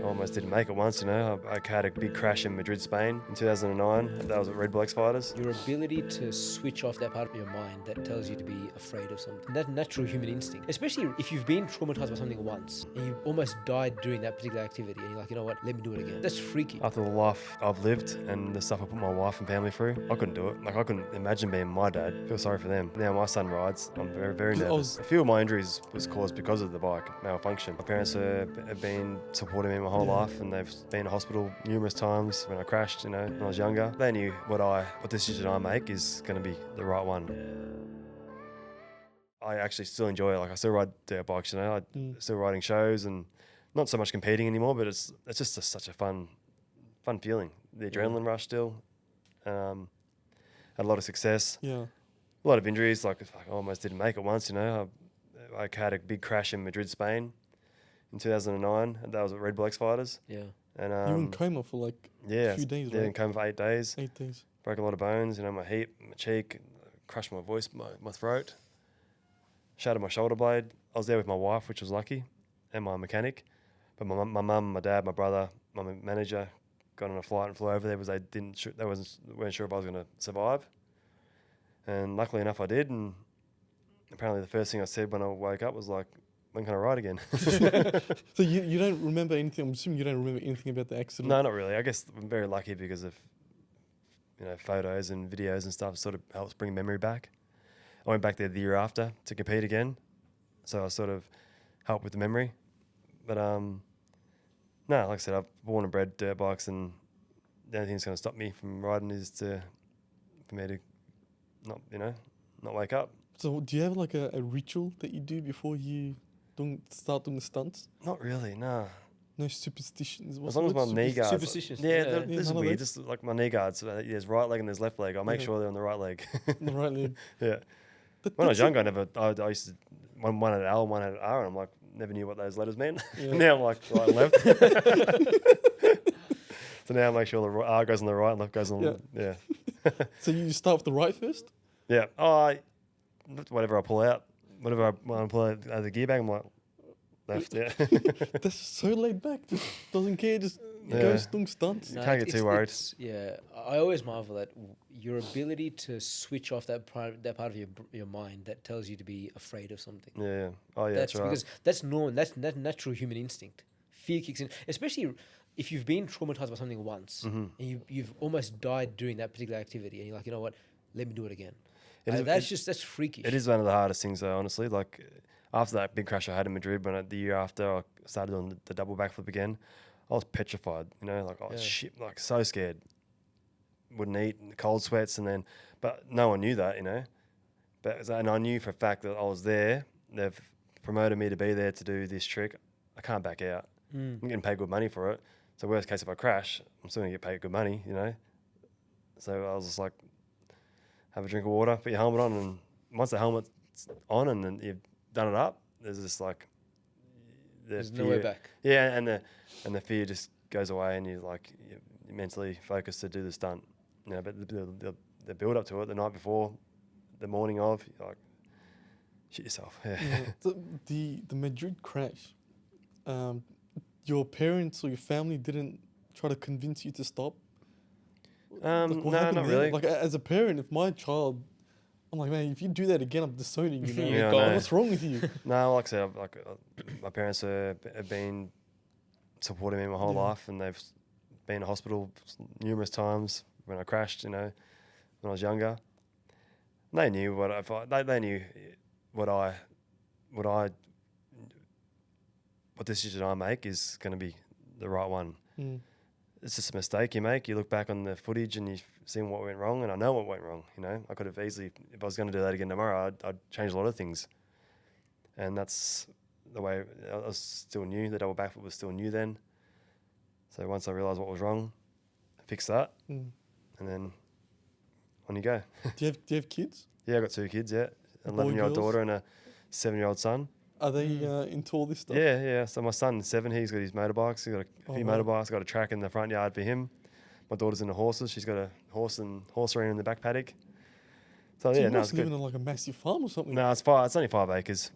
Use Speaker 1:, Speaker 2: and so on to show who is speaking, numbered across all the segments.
Speaker 1: almost didn't make it once, you know. I had a big crash in Madrid, Spain in 2009. That was at Red Bull X Fighters.
Speaker 2: Your ability to switch off that part of your mind that tells you to be afraid of something. That natural human instinct. Especially if you've been traumatized by something once and you almost died doing that particular activity and you're like, you know what, let me do it again. That's freaky.
Speaker 1: After the life I've lived and the stuff I put my wife and family through, I couldn't do it. Like, I couldn't imagine being my dad. I feel sorry for them. Now my son rides. I'm very, very nervous. A few of my injuries was caused because of the bike malfunction. My parents have been supporting me my whole life, and they've been in hospital numerous times when I crashed, you know, when I was younger. They knew what decision I make is going to be the right one. I actually still enjoy it. Like, I still ride dirt bikes, you know. I'm still riding shows and not so much competing anymore, but it's just such a fun feeling. The adrenaline rush still. Had a lot of success. Yeah. A lot of injuries. Like, I almost didn't make it once, you know. I had a big crash in Madrid, Spain in 2009. And that was at Red Bull X Fighters. Yeah. And
Speaker 3: you were in coma for like a few days, right?
Speaker 1: Yeah, in coma for 8 days.
Speaker 3: 8 days.
Speaker 1: Broke a lot of bones, you know, my hip, my cheek, crushed my voice, my throat, shattered my shoulder blade. I was there with my wife, which was lucky, and my mechanic. But my mum, my dad, my brother, my manager got on a flight and flew over there because they weren't sure if I was going to survive. And luckily enough, I did. And apparently the first thing I said when I woke up was like, when can I ride again?
Speaker 3: So you don't remember anything? I'm assuming you don't remember anything about the accident?
Speaker 1: No, not really. I guess I'm very lucky because of, you know, photos and videos and stuff sort of helps bring memory back. I went back there the year after to compete again. So I sort of helped with the memory. But no, like I said, I've born and bred dirt bikes, and the only thing that's going to stop me from riding is for me to not wake up.
Speaker 3: So do you have like a ritual that you do before you start doing the stunts?
Speaker 1: Not really, no.
Speaker 3: No superstitions?
Speaker 1: As long as my knee guards...
Speaker 2: Superstitions.
Speaker 1: Yeah, this is weird. Just like my knee guards, there's right leg and there's left leg. I'll make sure they're on the right leg.
Speaker 3: The right leg.
Speaker 1: Yeah. When I was younger, I used to... One had L, one had R, and I'm like, never knew what those letters meant. Yeah. Now I'm like, right and left. So now I make sure the R goes on the right and left goes on the... Yeah.
Speaker 3: So you start with the right first?
Speaker 1: Yeah. Whatever I pull out. Whatever I pull out of the gear bag, I'm like, left, yeah.
Speaker 3: That's so laid back. Just doesn't care. Just goes doing stunts.
Speaker 1: No, can't get too worried.
Speaker 2: I always marvel at your ability to switch off that part of your mind that tells you to be afraid of something.
Speaker 1: Yeah. Oh, yeah, that's right.
Speaker 2: Because that's normal. That's natural human instinct. Fear kicks in, especially if you've been traumatized by something once and you've almost died doing that particular activity, and you're like, you know what, let me do it again. That's freakish.
Speaker 1: It is one of the hardest things, though, honestly. Like, after that big crash I had in Madrid, the year after I started on the double backflip again, I was petrified, you know, like, shit, like, so scared. Wouldn't eat, cold sweats, but no one knew that, you know. And I knew for a fact that I was there. They've promoted me to be there to do this trick. I can't back out. I'm getting paid good money for it. So worst case, if I crash, I'm still going to get paid good money, you know. So I was just like, have a drink of water, put your helmet on, and once the helmet's on and then you've done it up, there's just like...
Speaker 2: There's no way back.
Speaker 1: Yeah, and the fear just goes away, and you're mentally focused to do the stunt. You know, but the build up to it, the night before, the morning of, you're like, shit yourself. Yeah.
Speaker 3: The Madrid crash, your parents or your family didn't try to convince you to stop?
Speaker 1: No, not really.
Speaker 3: Like, as a parent, if my child, I'm like, man, if you do that again, I'm disowning you.
Speaker 1: Yeah,
Speaker 3: what's wrong with you?
Speaker 1: No, like I said, my parents have been supporting me my whole life, and they've been in hospital numerous times when I crashed, you know, when I was younger. They knew what decision I make is going to be the right one. It's just a mistake you make. You look back on the footage and you see what went wrong, and I know what went wrong. You know, I could have easily, if I was going to do that again tomorrow, I'd change a lot of things. And that's the way I was still new. The double backflip was still new then. So once I realised what was wrong, I fixed that, and then on you go.
Speaker 3: Do you have kids?
Speaker 1: Yeah, I got 2 kids. Yeah, 11-year-old daughter and a 7-year-old son.
Speaker 3: Are they into all this stuff?
Speaker 1: Yeah. So my son's 7. He's got his motorbikes. He's got a few motorbikes. Got a track in the front yard for him. My daughter's into horses. She's got a horse arena in the back paddock. So
Speaker 3: you
Speaker 1: it's
Speaker 3: must
Speaker 1: good.
Speaker 3: live in like a massive farm or something.
Speaker 1: No, it's only 5 acres.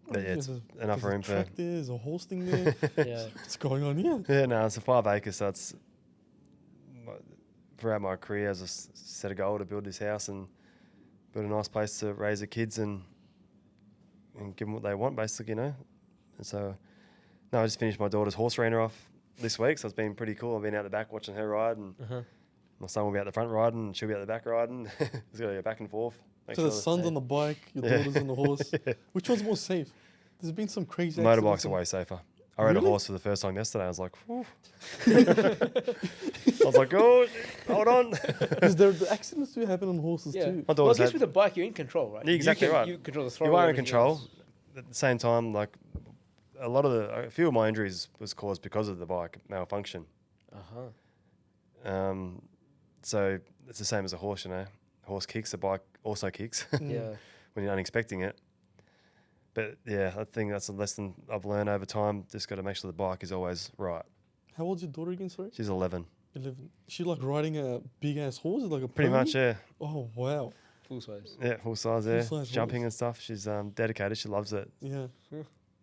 Speaker 1: But yeah, it's enough room for.
Speaker 3: There's a horse thing there.
Speaker 2: Yeah.
Speaker 3: What's going on here?
Speaker 1: Yeah, no, it's a 5 acres, so it's throughout my career as set a goal to build this house and build a nice place to raise the kids and give them what they want, basically, you know. And so, no, I just finished my daughter's horse arena off this week, so it's been pretty cool. I've been out the back watching her ride, and my son will be out the front riding, and she'll be out the back riding. It's got to go back and forth.
Speaker 3: So the son's on the bike, your daughter's on the horse. Which one's more safe? There's been some crazy
Speaker 1: Motorbikes are way safer. I rode a horse for the first time yesterday. I was like, I was like, oh, hold on.
Speaker 3: Because the accidents do happen on horses too.
Speaker 2: Well, I guess with a bike, you're in control, right?
Speaker 1: You're exactly right.
Speaker 2: You control the throttle.
Speaker 1: You are in control. At the same time, like a few of my injuries was caused because of the bike malfunction. So it's the same as a horse, you know. A horse kicks, the bike also kicks.
Speaker 2: Yeah.
Speaker 1: When you're unexpecting it. But yeah, I think that's a lesson I've learned over time. Just got to make sure the bike is always right.
Speaker 3: How old's your daughter again, sorry?
Speaker 1: She's 11.
Speaker 3: 11. She like riding a big ass horse, like a
Speaker 1: Pretty
Speaker 3: pony?
Speaker 1: much, yeah.
Speaker 3: Oh wow.
Speaker 2: Full size.
Speaker 1: Yeah, full size, yeah.
Speaker 3: Full size
Speaker 1: Jumping
Speaker 3: horse.
Speaker 1: and stuff. She's dedicated. She loves it.
Speaker 3: Yeah.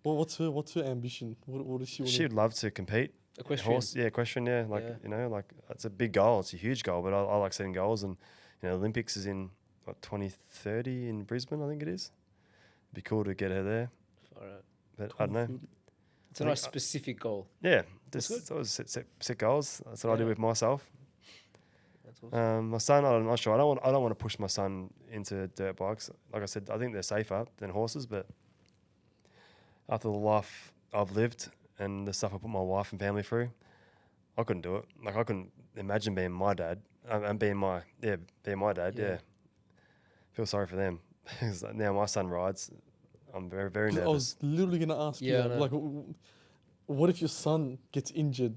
Speaker 3: Well, what's her ambition? What does she want?
Speaker 1: She'd love to compete.
Speaker 2: Equestrian.
Speaker 1: Horse, yeah, equestrian, yeah. Like you know, like it's a big goal. It's a huge goal. But I like setting goals, and you know, Olympics is in 2030 in Brisbane, I think it is. It'd be cool to get her there.
Speaker 2: All right.
Speaker 1: But I don't know.
Speaker 2: It's a nice specific goal.
Speaker 1: Yeah, just always set goals. That's what I do with myself.
Speaker 2: That's awesome.
Speaker 1: My son, I'm not sure. I don't want to push my son into dirt bikes. Like I said, I think they're safer than horses. But after the life I've lived and the stuff I put my wife and family through, I couldn't do it. Like I couldn't imagine being my dad and being my dad. Yeah, feel sorry for them because now my son rides. I'm very, very nervous.
Speaker 3: I was literally going to ask you, like, what if your son gets injured,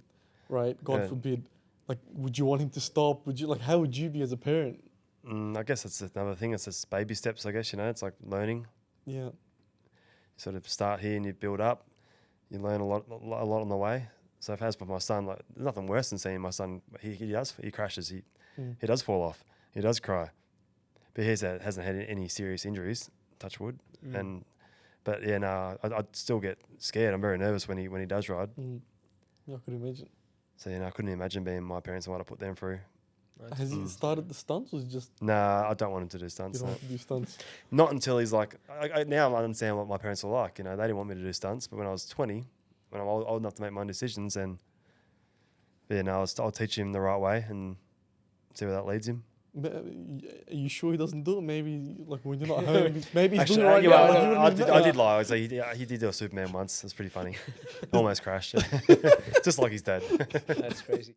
Speaker 3: right? God forbid. Like, would you want him to stop? Would you, like, how would you be as a parent?
Speaker 1: I guess that's another thing. It's just baby steps, I guess, you know. It's like learning.
Speaker 3: Yeah.
Speaker 1: You sort of start here and you build up. You learn a lot on the way. So if as for my son, like, there's nothing worse than seeing my son, he crashes, he does fall off, he does cry. But he hasn't had any serious injuries, touch wood. But yeah, no, I'd still get scared. I'm very nervous when he does ride.
Speaker 3: I could imagine.
Speaker 1: So I couldn't imagine being my parents and what I put them through.
Speaker 3: Has he started the stunts, or is it just?
Speaker 1: Nah, I don't want him to do stunts.
Speaker 3: You don't want to do stunts.
Speaker 1: Not until he's like. Now I understand what my parents were like. You know, they didn't want me to do stunts, but when I was 20, when I'm old enough to make my own decisions, and I'll teach him the right way and see where that leads him.
Speaker 3: Are you sure he doesn't do it? Maybe like when you're not home. Maybe he's
Speaker 1: Actually,
Speaker 3: doing it right now.
Speaker 1: I did lie. I was like, he did do a Superman once. It was pretty funny. Almost crashed. Just like his dad.
Speaker 2: That's crazy.